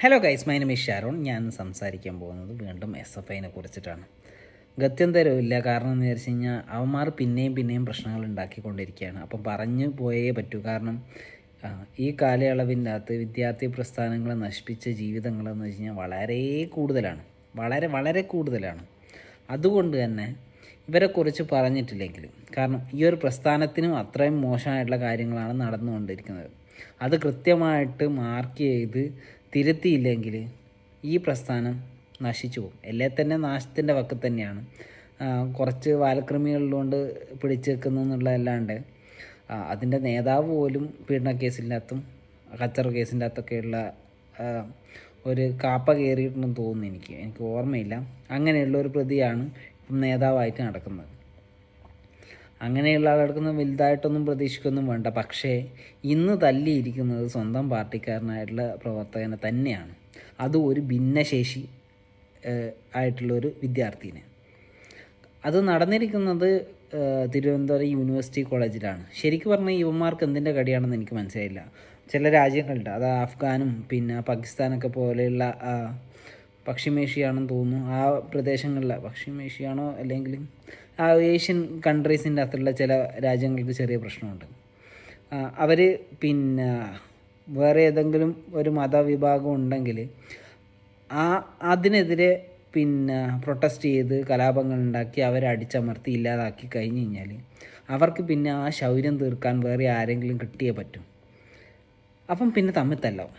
Hello guys, my name is Sharon. ഞാൻ സംസാരിക്കാൻ പോകുന്നത് വീണ്ടും SFIനെ കുറിച്ചിട്ടാണ്. ഗത്യന്തരമില്ല. കാരണം എന്ന് വിചാരിച്ചു കഴിഞ്ഞാൽ അവന്മാർ പിന്നെയും പ്രശ്നങ്ങൾ ഉണ്ടാക്കിക്കൊണ്ടിരിക്കുകയാണ്. അപ്പം പറഞ്ഞു പോയേ പറ്റൂ. കാരണം ഈ കാലയളവിൻ്റെ അകത്ത് വിദ്യാർത്ഥി പ്രസ്ഥാനങ്ങളെ നശിപ്പിച്ച ജീവിതങ്ങളെന്ന് വെച്ച് കഴിഞ്ഞാൽ വളരെ കൂടുതലാണ്, വളരെ കൂടുതലാണ്. അതുകൊണ്ട് തന്നെ ഇവരെക്കുറിച്ച് പറഞ്ഞിട്ടില്ലെങ്കിൽ, കാരണം ഈ ഒരു പ്രസ്ഥാനത്തിനും അത്രയും മോശമായിട്ടുള്ള കാര്യങ്ങളാണ് നടന്നുകൊണ്ടിരിക്കുന്നത്. അത് കൃത്യമായിട്ട് മാർക്ക് ചെയ്ത് തിരുത്തിയില്ലെങ്കിൽ ഈ പ്രസ്ഥാനം നശിച്ചു പോകും. എല്ലേ തന്നെ നാശത്തിൻ്റെ വക്കിൽ തന്നെയാണ്. കുറച്ച് വാലക്രമികളിലുകൊണ്ട് പിടിച്ചു വെക്കുന്നു എന്നുള്ളതല്ലാണ്ട് അതിൻ്റെ നേതാവ് പോലും പീഡന കേസിൻ്റെ അകത്തും കച്ചറ കേസിൻ്റെ അകത്തൊക്കെയുള്ള ഒരു കാപ്പ കയറിയിട്ടുണ്ടെന്ന് തോന്നുന്നു. എനിക്ക് ഓർമ്മയില്ല. അങ്ങനെയുള്ള ഒരു പ്രതിയാണ് ഇപ്പം നേതാവായിട്ട് നടക്കുന്നത്. അങ്ങനെയുള്ള ആളെടുക്കുന്ന വലുതായിട്ടൊന്നും പ്രതീക്ഷിക്കൊന്നും വേണ്ട. പക്ഷേ ഇന്ന് തല്ലിയിരിക്കുന്നത് സ്വന്തം പാർട്ടിക്കാരനായിട്ടുള്ള പ്രവർത്തകനെ തന്നെയാണ്. അതും ഒരു ഭിന്നശേഷി ആയിട്ടുള്ളൊരു വിദ്യാർത്ഥിനെ. അത് നടന്നിരിക്കുന്നത് തിരുവനന്തപുരം യൂണിവേഴ്സിറ്റി കോളേജിലാണ്. ശരിക്കും പറഞ്ഞാൽ യുവന്മാർക്ക് എന്തിൻ്റെ കടിയാണെന്ന് എനിക്ക് മനസ്സിലായില്ല. ചില രാജ്യങ്ങളുണ്ട്, അത് അഫ്ഗാനും പിന്നെ പാകിസ്ഥാനൊക്കെ പോലെയുള്ള പശ്ചിമേഷ്യയാണെന്ന് തോന്നുന്നു. ആ പ്രദേശങ്ങളിലെ പശ്ചിമേഷ്യയാണോ അല്ലെങ്കിൽ ആ ഏഷ്യൻ കൺട്രീസിൻ്റെ അകത്തുള്ള ചില രാജ്യങ്ങൾക്ക് ചെറിയ പ്രശ്നമുണ്ട്. അവർ പിന്നെ വേറെ ഏതെങ്കിലും ഒരു മതവിഭാഗം ഉണ്ടെങ്കിൽ അതിനെതിരെ പിന്നെ പ്രൊട്ടസ്റ്റ് ചെയ്ത് കലാപങ്ങൾ ഉണ്ടാക്കി അവരെ അടിച്ചമർത്തി ഇല്ലാതാക്കി കഴിഞ്ഞ് കഴിഞ്ഞാൽ അവർക്ക് പിന്നെ ആ ശൗര്യം തീർക്കാൻ വേറെ ആരെങ്കിലും കിട്ടിയേ പറ്റും. അപ്പം പിന്നെ തമ്മിൽ തല്ലാവും.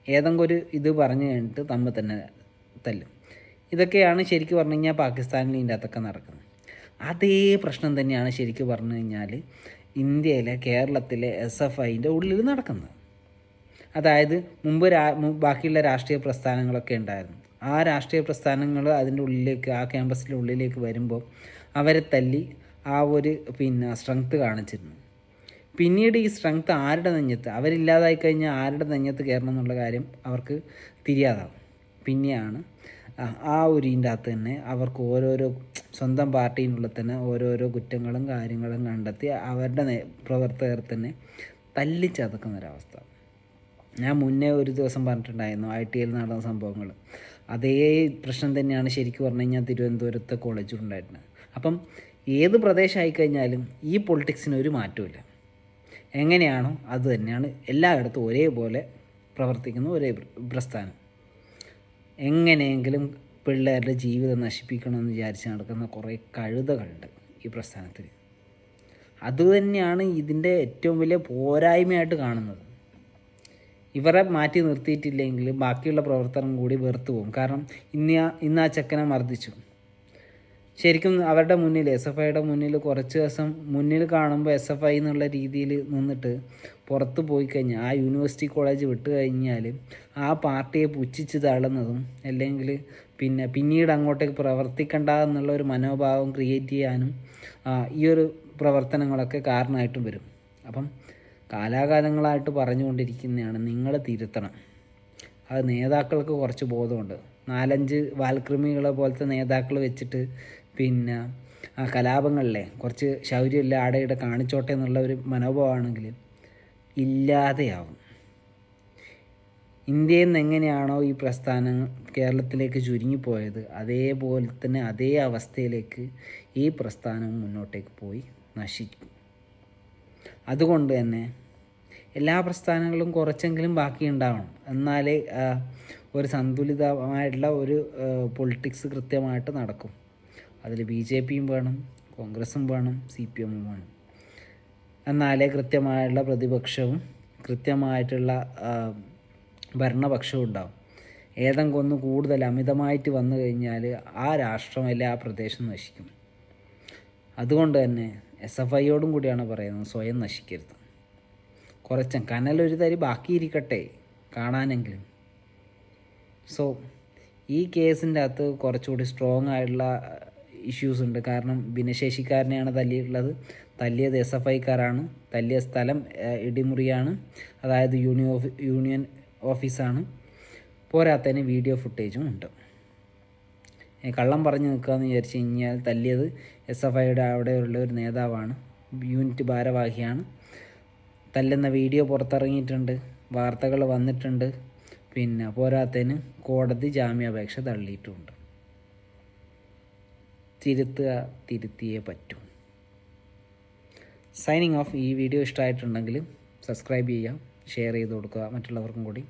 ഏതെങ്കിലും ഒരു ഇത് പറഞ്ഞു കഴിഞ്ഞിട്ട് തമ്മിൽ തന്നെ തല്ലും. ഇതൊക്കെയാണ് ശരിക്കും പറഞ്ഞു കഴിഞ്ഞാൽ പാകിസ്ഥാനിൽ ഇതിൻ്റെ അകത്തൊക്കെ നടക്കുന്നത്. അതേ പ്രശ്നം തന്നെയാണ് ശരിക്കും പറഞ്ഞു കഴിഞ്ഞാൽ ഇന്ത്യയിലെ കേരളത്തിലെ SFIൻ്റെ ഉള്ളിൽ നടക്കുന്നത്. അതായത് മുമ്പ് ബാക്കിയുള്ള രാഷ്ട്രീയ പ്രസ്ഥാനങ്ങളൊക്കെ ഉണ്ടായിരുന്നു. ആ രാഷ്ട്രീയ പ്രസ്ഥാനങ്ങൾ അതിൻ്റെ ഉള്ളിലേക്ക്, ആ ക്യാമ്പസിൻ്റെ ഉള്ളിലേക്ക് വരുമ്പോൾ അവരെ തല്ലി ആ ഒരു പിന്നെ സ്ട്രെങ്ത്ത് കാണിച്ചിരുന്നു. പിന്നീട് ഈ സ്ട്രെങ്ത്ത് ആരുടെ നെഞ്ഞത്ത്, അവരില്ലാതായി കഴിഞ്ഞാൽ ആരുടെ നെഞ്ഞത്ത് കയറണം എന്നുള്ള കാര്യം അവർക്ക് തിരിയാതാവും. പിന്നെയാണ് ആ ഒരു ഇതിൻ്റെ അകത്ത് തന്നെ അവർക്ക് ഓരോരോ സ്വന്തം പാർട്ടിയിനുള്ളിൽ തന്നെ ഓരോരോ കുറ്റങ്ങളും കാര്യങ്ങളും കണ്ടെത്തി അവരുടെ പ്രവർത്തകർ തന്നെ തല്ലിച്ചതക്കുന്നൊരവസ്ഥ. ഞാൻ മുന്നേ ഒരു ദിവസം പറഞ്ഞിട്ടുണ്ടായിരുന്നു ITയിൽ നടന്ന സംഭവങ്ങൾ. അതേ പ്രശ്നം തന്നെയാണ് ശരിക്കും പറഞ്ഞു കഴിഞ്ഞാൽ തിരുവനന്തപുരത്തെ കോളേജിലുണ്ടായിരുന്നത്. അപ്പം ഏത് പ്രദേശമായി കഴിഞ്ഞാലും ഈ പൊളിറ്റിക്സിന് ഒരു മാറ്റമില്ല. എങ്ങനെയാണോ അത് തന്നെയാണ് എല്ലായിടത്തും ഒരേപോലെ പ്രവർത്തിക്കുന്ന ഒരേ പ്രസ്ഥാനം. എങ്ങനെയെങ്കിലും പിള്ളേരുടെ ജീവിതം നശിപ്പിക്കണമെന്ന് വിചാരിച്ച് നടക്കുന്ന കുറേ കഴുതകളുണ്ട് ഈ പ്രസ്ഥാനത്തിൽ. അതുതന്നെയാണ് ഇതിൻ്റെ ഏറ്റവും വലിയ പോരായ്മയായിട്ട് കാണുന്നത്. ഇവരെ മാറ്റി നിർത്തിയിട്ടില്ലെങ്കിൽ ബാക്കിയുള്ള പ്രവർത്തനം കൂടി വെറുത്തു പോകും. കാരണം ഇന്ന് ആ ചെക്കനെ മർദ്ദിച്ചു. ശരിക്കും അവരുടെ മുന്നിൽ, SFIയുടെ മുന്നിൽ കുറച്ച് ദിവസം മുന്നിൽ കാണുമ്പോൾ SFI എന്നുള്ള രീതിയിൽ നിന്നിട്ട് പുറത്ത് പോയി കഴിഞ്ഞാൽ, ആ യൂണിവേഴ്സിറ്റി കോളേജ് വിട്ട് കഴിഞ്ഞാൽ ആ പാർട്ടിയെ പുച്ഛിച്ച് തള്ളുന്നതും അല്ലെങ്കിൽ പിന്നീട് അങ്ങോട്ടേക്ക് പ്രവർത്തിക്കണ്ട എന്നുള്ള ഒരു മനോഭാവം ക്രിയേറ്റ് ചെയ്യാനും ഈ ഒരു പ്രവർത്തനങ്ങളൊക്കെ കാരണമായിട്ടും വരും. അപ്പം കാലാകാലങ്ങളായിട്ട് പറഞ്ഞുകൊണ്ടിരിക്കുന്നതാണ്, നിങ്ങൾ തിരുത്തണം. അത് നേതാക്കൾക്ക് കുറച്ച് ബോധമുണ്ട്. 4-5 വാൽക്രിമികളെ പോലത്തെ നേതാക്കൾ വെച്ചിട്ട് കലാപങ്ങളിലെ കുറച്ച് ശൗര്യമില്ല ആടെയുടെ കാണിച്ചോട്ടെ എന്നുള്ള ഒരു മനോഭാവമാണെങ്കിൽ ഇല്ലാതെയാവും. ഇന്ത്യയിൽ നിന്ന് എങ്ങനെയാണോ ഈ പ്രസ്ഥാനം കേരളത്തിലേക്ക് ചുരുങ്ങിപ്പോയത്, അതേപോലെ തന്നെ അതേ അവസ്ഥയിലേക്ക് ഈ പ്രസ്ഥാനം മുന്നോട്ടേക്ക് പോയി നശിക്കും. അതുകൊണ്ട് തന്നെ എല്ലാ പ്രസ്ഥാനങ്ങളും കുറച്ചെങ്കിലും ബാക്കിയുണ്ടാവണം. എന്നാലേ ഒരു സന്തുലിതമായിട്ടുള്ള ഒരു പൊളിറ്റിക്സ് കൃത്യമായിട്ട് നടക്കും. അതിൽ BJPയും വേണം, കോൺഗ്രസും വേണം, CPMഉം വേണം. എന്നാലേ കൃത്യമായിട്ടുള്ള പ്രതിപക്ഷവും കൃത്യമായിട്ടുള്ള ഭരണപക്ഷവും ഉണ്ടാവും. ഏതെങ്കിലും ഒന്ന് കൂടുതൽ അമിതമായിട്ട് വന്നു കഴിഞ്ഞാൽ ആ രാഷ്ട്രം അല്ലെങ്കിൽ ആ പ്രദേശം നശിക്കും. അതുകൊണ്ട് തന്നെ SFIയോടും കൂടിയാണ് പറയുന്നത്, സ്വയം നശിക്കരുത്. കുറച്ചും കനലൊരു തരി ബാക്കിയിരിക്കട്ടെ കാണാനെങ്കിലും. സോ ഈ കേസിൻ്റെ അകത്ത് കുറച്ചുകൂടി സ്ട്രോങ് ആയിട്ടുള്ള ഇഷ്യൂസ് ഉണ്ട്. കാരണം ഭിന്നശേഷിക്കാരനെയാണ് തല്ലിയിട്ടുള്ളത്. തല്ലിയത് SFIക്കാരാണ്. തല്ലിയ സ്ഥലം ഇടിമുറിയാണ്, അതായത് യൂണിയൻ ഓഫീസാണ്. പോരാത്തതിന് വീഡിയോ ഫുട്ടേജും ഉണ്ട്. കള്ളം പറഞ്ഞു നിൽക്കുകയെന്ന് വിചാരിച്ച് കഴിഞ്ഞാൽ തല്ലിയത് SFIയുടെ അവിടെയുള്ള ഒരു നേതാവാണ്, യൂണിറ്റ് ഭാരവാഹിയാണ്. തല്ലുന്ന വീഡിയോ പുറത്തിറങ്ങിയിട്ടുണ്ട്, വാർത്തകൾ വന്നിട്ടുണ്ട്. പിന്നെ പോരാത്തതിന് കോടതി ജാമ്യാപേക്ഷ തള്ളിയിട്ടുമുണ്ട്. തിരുത്തിയേ പറ്റൂ. Signing off. ഈ വീഡിയോ ഇഷ്ടമായിട്ടുണ്ടെങ്കിൽ സബ്സ്ക്രൈബ് ചെയ്യുക, ഷെയർ ചെയ്ത് കൊടുക്കുക മറ്റുള്ളവർക്കും കൂടി.